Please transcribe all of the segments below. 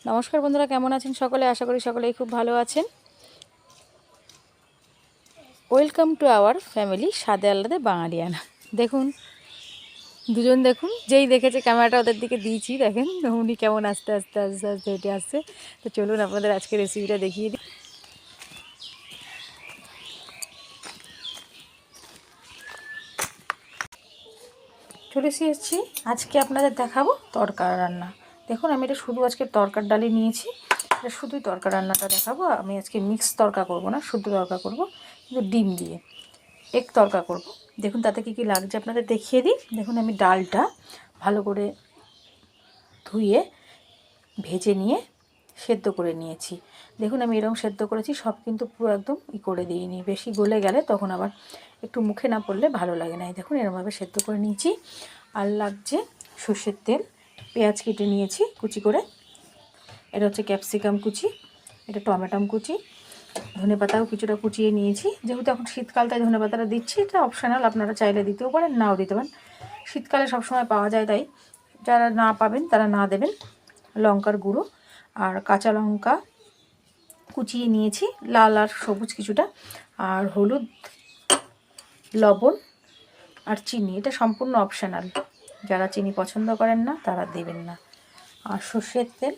নমস্কার বন্ধুরা, কেমন আছেন সকলে? আশা করি সকলেই খুব ভালো আছেন। ওয়েলকাম টু আওয়ার ফ্যামিলি স্বাদে আলাদা বাঙালিয়ানা। দেখুন দুজন, দেখুন যেই দেখেছে ক্যামেরাটা ওদের দিকে দিয়েছি, দেখেন উনি কেমন আস্তে আস্তে আস্তে আস্তে হেঁটে আসছে। তো চলুন আপনাদের আজকে রেসিপিটা দেখিয়ে দিই। চলে এসেছি, আজকে আপনাদের দেখাবো তরকা রান্না। দেখুন আমি এটা শুধু আজকে তরকার ডালি নিয়েছি, এটা শুধুই তরকা রান্নাটা দেখাবো। আমি আজকে মিক্স তরকা করব না, শুধু তরকা করব, কিন্তু ডিম দিয়ে এগ তরকা করব। দেখুন তাতে কী কী লাগছে আপনাদের দেখিয়ে দিই। দেখুন আমি ডালটা ভালো করে ধুয়ে ভেজে নিয়ে সেদ্ধ করে নিয়েছি। দেখুন আমি এরকম সেদ্ধ করেছি, সব কিন্তু পুরো একদম করে দিইনি, বেশি গলে গেলে তখন আবার একটু মুখে না পড়লে ভালো লাগে না। দেখুন এরকমভাবে সেদ্ধ করে নিয়েছি। আর লাগছে সর্ষের তেল, পেঁয়াজ কেটে নিয়েছি কুচি করে, এটা হচ্ছে ক্যাপসিকাম কুচি, এটা টমেটো কুচি, ধনেপাতাও কিছুটা কুচিয়ে নিয়েছি। যেহেতু এখন শীতকাল তাই ধনেপাতাটা দিচ্ছি, এটা অপশনাল, আপনারা চাইলে দিতেও পারেন, নাও দিতে পারেন। শীতকালে সবসময় পাওয়া যায়, তাই যারা না পাবেন তারা না দেবেন। লঙ্কার গুঁড়ো আর কাঁচা লঙ্কা কুচিয়ে নিয়েছি, লাল আর সবুজ কিছুটা, আর হলুদ, লবণ আর চিনি, এটা সম্পূর্ণ অপশনাল, যারা চিনি পছন্দ করেন না তারা দেবেন না। আর সর্ষের তেল,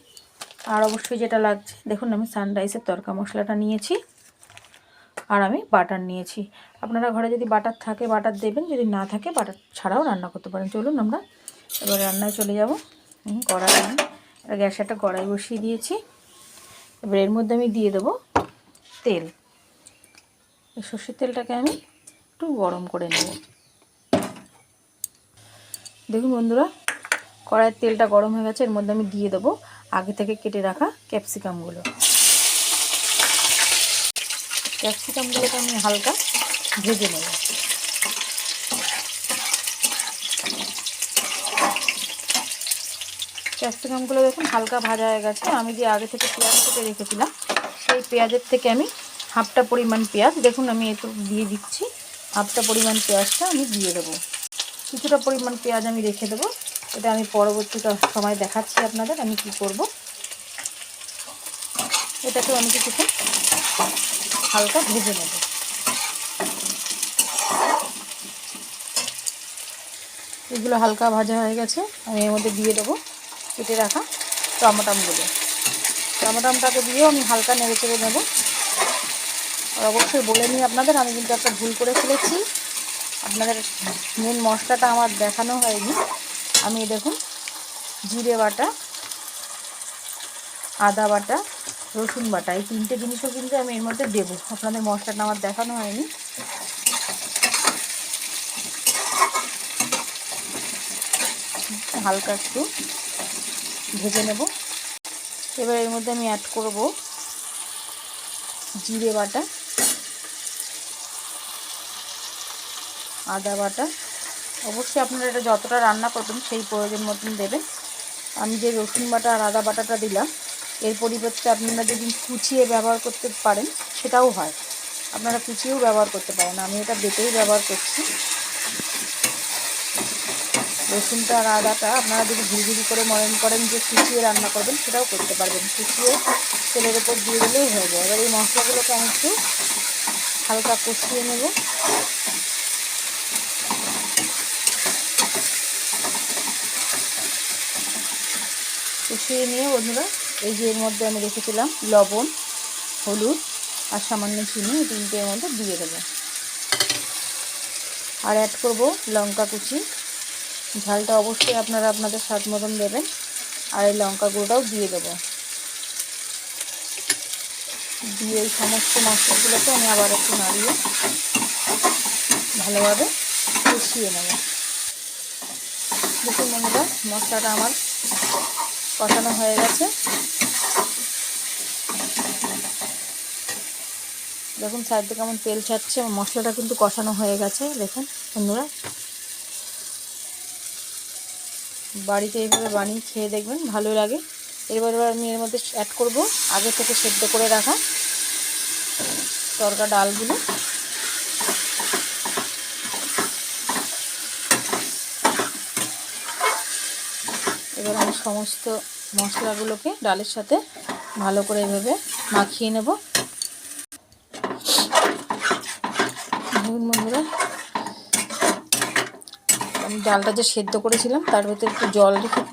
আর অবশ্যই যেটা লাগছে দেখুন আমি সানরাইসের তরকা মশলাটা নিয়েছি, আর আমি বাটার নিয়েছি। আপনারা ঘরে যদি বাটার থাকে বাটার দেবেন, যদি না থাকে বাটার ছাড়াও রান্না করতে পারেন। চলুন আমরা এবার রান্নায় চলে যাব। কড়াই, গ্যাসে একটা কড়াই বসিয়ে দিয়েছি। এবার এর মধ্যে আমি দিয়ে দেবো তেল। এই সর্ষের তেলটাকে আমি একটু গরম করে নেব। দেখুন বন্ধুরা, কড়াইয়ের তেলটা গরম হয়ে গেছে, এর মধ্যে আমি দিয়ে দেবো আগে থেকে কেটে রাখা ক্যাপসিকামগুলো। ক্যাপসিকামগুলোকে আমি হালকা ভেজে নেব। ক্যাপসিকামগুলো দেখুন হালকা ভাজা হয়ে গেছে। আমি যে আগে থেকে পেঁয়াজ কেটে রেখেছিলাম, সেই পেঁয়াজের থেকে আমি হাফটা পরিমাণ পেঁয়াজ, দেখুন আমি একটু দিয়ে দিচ্ছি, হাফটা পরিমাণ পেঁয়াজটা আমি দিয়ে দেবো। কিছুটা পরিমাণ পেঁয়াজ আমি রেখে দেবো, এটা আমি পরবর্তী সময় দেখাচ্ছি আপনাদের আমি কি করব। এটাকেও আমি কিছুক্ষণ হালকা ভেজে নেব। এগুলো হালকা ভাজা হয়ে গেছে, আমি এর মধ্যে দিয়ে দেবো কেটে রাখা টমেটোগুলো। টমেটোটাকে দিয়েও আমি হালকা নেড়ে চেড়ে নেব। আর অবশ্যই বলে নিই আপনাদের, আমি কিন্তু একটা ভুল করে ফেলেছি, আপনাদের মেন মশলাটা আমার দেখানো হয়নি। আমি দেখুন জিরে বাটা, আদা বাটা, রসুন বাটা, এই তিনটে জিনিসও কিন্তু আমি এর মধ্যে দেবো। আপনাদের মশলাটা আমার দেখানো হয়নি। হালকা একটু ভেজে নেব। এবার এর মধ্যে আমি অ্যাড করব জিরে বাটা, আদা বাটা। অবশ্যই আপনারা এটা যতটা রান্না করবেন সেই প্রয়োজন মতন দেবেন। আমি যে রসুন বাটা আর আদা বাটাটা দিলাম, এর পরিবর্তে আপনারা যদি কুচিয়ে ব্যবহার করতে পারেন সেটাও হয়, আপনারা কুচিয়েও ব্যবহার করতে পারেন। আমি এটা বেটেই ব্যবহার করছি। রসুনটা আর আদাটা আপনারা যদি ঝিরিঝিরি করে ময়ন করেন যে কুচিয়ে রান্না করবেন, সেটাও করতে পারবেন, কুচিয়ে তেলের ওপর দিয়ে দিলেই হয়ে যায়। এবার এই মশলাগুলোকে আমি একটু হালকা কষিয়ে নেব। কষিয়ে নিয়ে বন্ধুরা, এই যে এর মধ্যে আমি রেখেছিলাম লবণ, হলুদ আর সামান্য চিনি, এই তিনটের মধ্যে দিয়ে দেবো। আর অ্যাড করব লঙ্কা কুচি, ঝালটা অবশ্যই আপনারা আপনাদের স্বাদ মতন দেবেন। আর এই লঙ্কা গুঁড়োটাও দিয়ে দেবো। দিয়ে এই সমস্ত মশলাগুলোকে আমি আবার একটু নাড়িয়ে ভালোভাবে কষিয়ে নেব। দেখুন বন্ধুরা, মশলাটা আমার কষানো হয়ে গেছে। দেখুন সাইড থেকে কেমন তেল ছাড়ছে, মশলাটা কিন্তু কষানো হয়ে গেছে। দেখুন বন্ধুরা, বাড়িতে এইভাবে বানিয়ে খেয়ে দেখবেন, ভালো লাগে। এবার আমি এর মধ্যে অ্যাড করব আগে থেকে সেদ্ধ করে রাখা তরকা ডালগুলো। এবার আমি সমস্ত মশলাগুলোকে ডালের সাথে ভালো করে এভাবে মাখিয়ে নেব। দেখুন বন্ধুরা, আমি ডালটা যে সেদ্ধ করেছিলাম তার ভেতরে একটু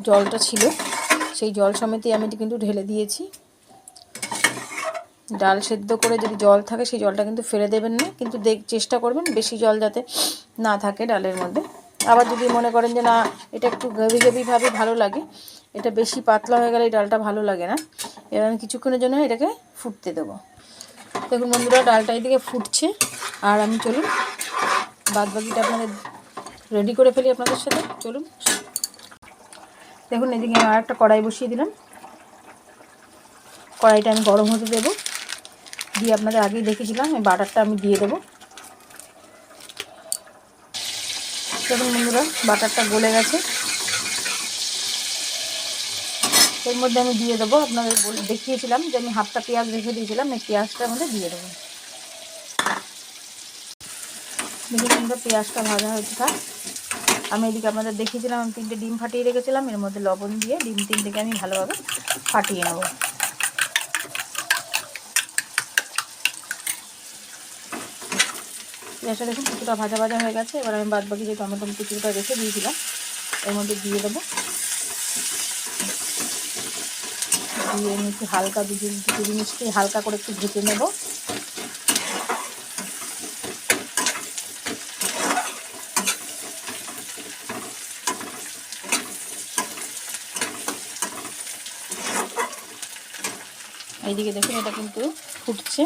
জলটা ছিল, সেই জল সমেতই আমি কিন্তু ঢেলে দিয়েছি। ডাল সেদ্ধ করে যদি জল থাকে সেই জলটা কিন্তু ফেলে দেবেন না, কিন্তু চেষ্টা করবেন বেশি জল যাতে না থাকে ডালের মধ্যে। আবার যদি মনে করেন যে না এটা একটু গ্রেভিভাবে ভালো লাগে, এটা বেশি পাতলা হয়ে গেলে এই ডালটা ভালো লাগে না, এবার আমি কিছুক্ষণের জন্য এটাকে ফুটতে দেবো। দেখুন বন্ধুরা, ডালটা এদিকে ফুটছে, আর আমি চলুন বাদবাকিটা আপনাদের রেডি করে ফেলি আপনাদের সাথে। চলুন, দেখুন এদিকে আমি আর একটা কড়াই বসিয়ে দিলাম। কড়াইটা আমি গরম হতে দেবো, দিয়ে আপনাদের আগেই দেখেছিলাম এই বাটারটা আমি দিয়ে দেবো। দেখুন বন্ধুরা, বাটারটা গলে গেছে, এর মধ্যে আমি দিয়ে দেবো, আপনাদের দেখিয়েছিলাম যে আমি হাফটা পেঁয়াজ রেখে দিয়েছিলাম, এই পেঁয়াজটার মধ্যে দিয়ে দেবো। দেখুন বন্ধুরা, পেঁয়াজটা ভাজা হয়েছে। থাক, আমি এদিকে আপনাদের দেখিয়েছিলাম আমি 3টে ডিম ফাটিয়ে রেখেছিলাম, এর মধ্যে লবণ দিয়ে ডিম 3টেকে আমি ভালোভাবে ফাটিয়ে নেব। পেঁয়াজটা দেখুন কিছুটা ভাজা ভাজা হয়ে গেছে। এবার আমি বাদবাকি যে টমেটো কিছুটা রেখে দিয়েছিলাম এর মধ্যে দিয়ে দেবো, দিয়ে আমি একটু হালকা দুটো জিনিসকে হালকা করে একটু ভেজে নেব। এইদিকে দেখুন এটা কিন্তু ফুটছে,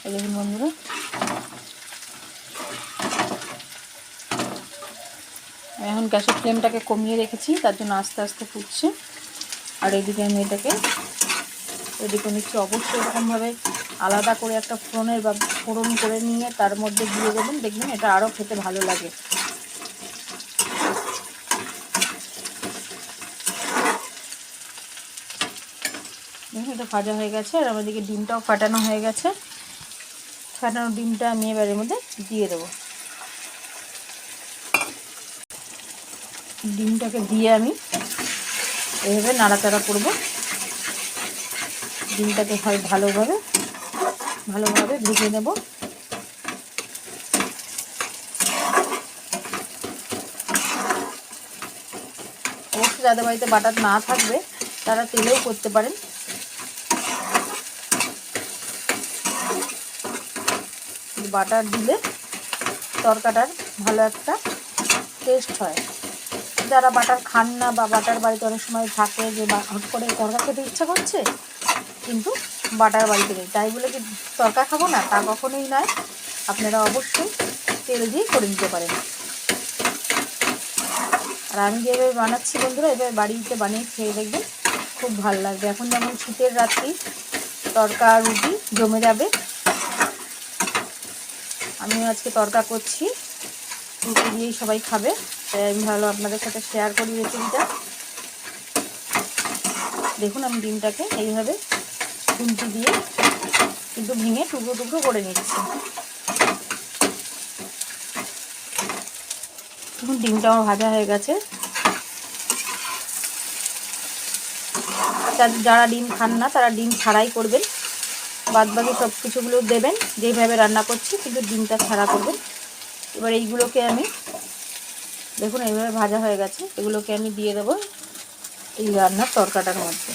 এই দেখুন বন্ধুরা। এখন গ্যাসের ফ্লেমটাকে কমিয়ে রেখেছি, তার জন্য আস্তে আস্তে ফুটছে। আর এইদিকে আমি এটাকে রেডি করে নিচ্ছি। অবশ্যই এরকমভাবে আলাদা করে একটা ফোড়ন করে নিয়ে তার মধ্যে দিয়ে দেবেন, দেখবেন এটা আরও খেতে ভালো লাগে। দেখুন এটা ভাজা হয়ে গেছে, আর আমাদেরকে ডিমটাও ফাটানো হয়ে গেছে। ফাটানো ডিমটা আমি এবার এর মধ্যে দিয়ে দেবো। ডিমটাকে দিয়ে আমি এভাবে নাড়াচাড়া করব, ডিমটাকে ভালোভাবে ভেজে নেব। অবশ্যই যাদের বাড়িতে বাটার না থাকবে তারা তেলেও করতে পারেন। বাটার দিলে তরকাটার ভালো একটা টেস্ট হয়। যারা বাটার খান না বা বাটার বাড়িতে অনেক সময় থাকে যে হট করে তরকা খেতে ইচ্ছা করছে কিন্তু বাটার বাড়িতে নেই, তাই বলে কি তরকা খাবো না, তা কখনোই নয়। আপনারা অবশ্যই তেল দিয়ে করে নিতে পারেন। আর আমি যেভাবে বানাচ্ছি বন্ধুরা, এভাবে বাড়িতে বানিয়ে খেয়ে দেখবেন, খুব ভালো লাগবে। এখন যেমন শীতের রাত্রি তরকা রুটি জমে যাবে, আমিও আজকে তরকা করছি, রুটি দিয়েই সবাই খাবে, তাই আমি ভালো আপনাদের সাথে শেয়ার করি রেসিপিটা। দেখুন আমি ডিমটাকে এইভাবে খুন্তি দিয়ে কিন্তু ভেঙে টুকরো টুকরো করে নিচ্ছি। দেখুন ডিমটা আমার ভাজা হয়ে গেছে। যারা ডিম খান না তারা ডিম ছাড়াই করবেন, বাদবাকি সব কিছুগুলো দেবেন যেইভাবে রান্না করছি, কিন্তু ডিমটা ছাড়া করবেন। এবার এইগুলোকে আমি দেখুন এইভাবে ভাজা হয়ে গেছে, এগুলোকে আমি দিয়ে দেবো এই রান্নার তরকাটার মধ্যে।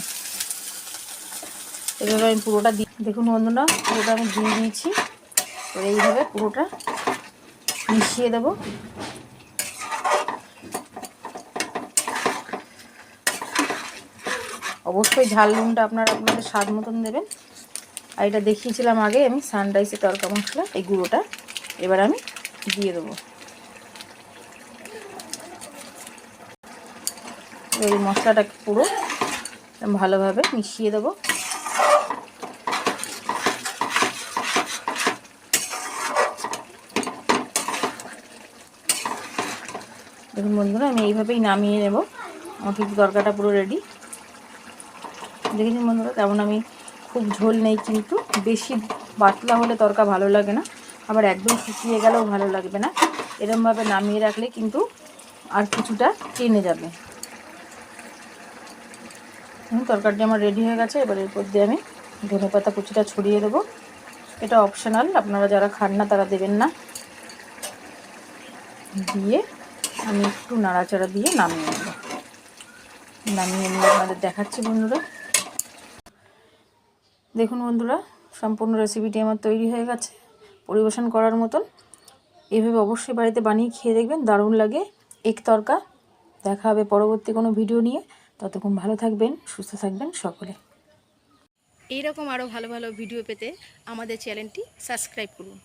এভাবে আমি পুরোটা দেখুন বন্ধুরা, পুরোটা আমি দিয়ে দিয়েছি। এবার এইভাবে পুরোটা মিশিয়ে দেবো। অবশ্যই ঝাল নুনটা আপনাদের স্বাদ মতন দেবেন। আর এটা দেখিয়েছিলাম আগে আমি সানরাইসের তরকা মশলা, এই গুঁড়োটা এবার আমি দিয়ে দেবো। এই মশলাটাকে পুরো ভালোভাবে মিশিয়ে দেবো। দেখুন বন্ধুরা, আমি এইভাবেই নামিয়ে নেব। আমার কিন্তু তরকাটা পুরো রেডি। দেখেছেন বন্ধুরা তেমন আমি খুব ঝোল নেই, কিন্তু বেশি পাতলা হলে তরকা ভালো লাগে না, আবার একদম শুকিয়ে গেলেও ভালো লাগবে না। এরকমভাবে নামিয়ে রাখলে কিন্তু আর কিছুটা টেনে যাবে। তরকারিটি আমার রেডি হয়ে গেছে। এবার এরপর দিয়ে আমি ধনেপাতা কুচিটা ছড়িয়ে দেবো। এটা অপশনাল, আপনারা যারা খান না তারা দেবেন না। দিয়ে আমি একটু নাড়াচাড়া দিয়ে নামিয়ে নেব। নামিয়ে নিয়ে আপনাদের দেখাচ্ছি বন্ধুরা। দেখুন বন্ধুরা, সম্পূর্ণ রেসিপিটি আমার তৈরি হয়ে গেছে পরিবেশন করার মতন। এভাবে অবশ্যই বাড়িতে বানিয়ে খেয়ে দেখবেন, দারুণ লাগে এগ তরকা। দেখা হবে পরবর্তী কোনো ভিডিও নিয়ে। ততক্ষণ ভালো থাকবেন, সুস্থ থাকবেন সকলে। এইরকম আরও ভালো ভালো ভিডিও পেতে আমাদের চ্যানেলটি সাবস্ক্রাইব করুন।